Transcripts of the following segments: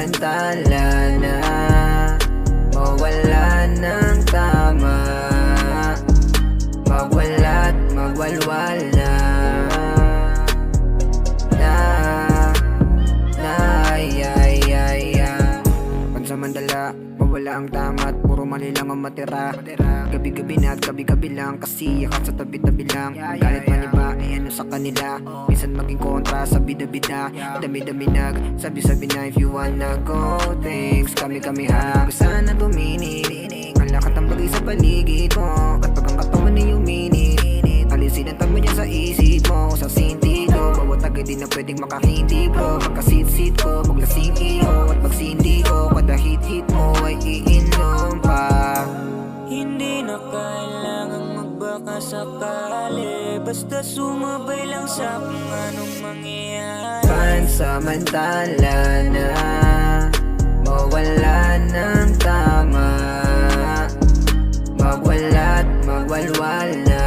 Pansamantala na mawala ng tama, magwala't magwalwal na Pansamantala, mawala ang tama at puro mali lang ang matira. Gabi-gabi na at gabi-gabi lang, kasi yakat sa tabi-tabi lang. Galit man iba, ano sa kanila, minsan maging kontra sa bida-bida. Dami-dami sabi-sabi na if you wanna go, thanks. Kami-kami ha, sana tumini. Ang lakat ang bagay sa paligid mo, kapag ang katawan ay uminit. Alisin ang tamo niya sa isip mo, sa sinti ko. Bawat agad di na pwedeng makahindi bro. Pagkasit-sit ko, maglasing iyo at magsindi ko. Kada hit-hit mo ay iinom pa. Hindi na kailangang magbaka sakali, basta sumabay lang sa kung anong mangyayari. Pansamantala na mawala ng tama, magwala't magwalwal na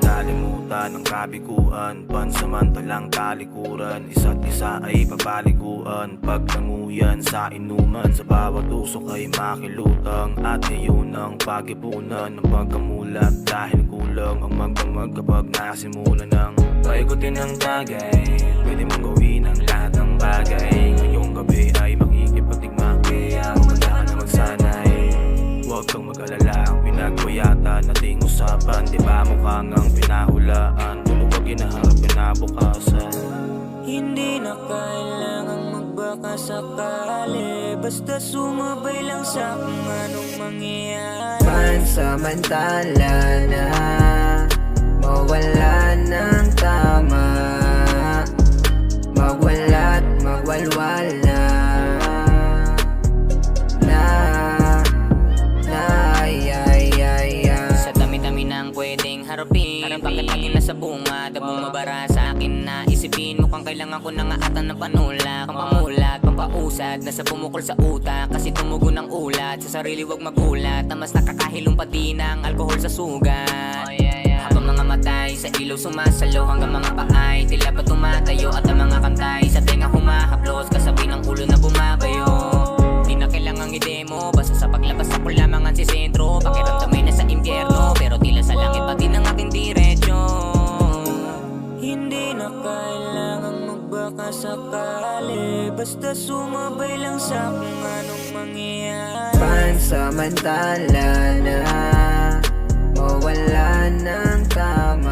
Kalimutan ang kabiguan, pansamantalang talikuran. Isa't isa ay papaliguan, pagtanguyan sa inuman. Sa bawat usok ay makilutang, at ngayon ang pag-ipunan ng pagkamulat. Dahil kulang ang magdamag kapag nasimula ng paikutin ng tagay. Pwede mong gawin ang lahat ng bagay. Ngayong gabi ay makikipatigma, kaya kumanda ka na magsanay. Huwag kang mag-alala, ang pinagbayatan nating usapan. Di ba mukhang ang pinahulaan, tulog ginaharap pinabukasan. Hindi na kailangang magbaka sakali, basta sumabay lang sa kung anong mangyayari. Pansamantala na mawala ng tama, magwala't magwalwal na Sa dami-dami nang pwedeng harapin, bakit lagi nasa bunga? Dabong mabara sa akin na isipin. Mukhang kailangan ko na nga ata ng panulak, pampamulat, pampausad, nasa pumukol sa utak. Kasi tumugon ng ulat, sa sarili wag magulat, na mas nakakahilong pa din ang alkohol sa sugat. Habang mga matay sa ilaw sumasalo, hanggang mga paay tila pa tumatayo, at ang mga kantay sa tenga humahaplos, kasabi ng ulo na bumabayo. Di na kailangang i-demo, basta sa paglabas ako lamang ang sisentro. Pakiramdam ay nasa impyerno, pero tila sa langit pa din ang aking diretsyo. Hindi na kailangang magbaka sakali, basta sumabay lang sa kung anong mangyayari. Pansamantala na mawala ng tama,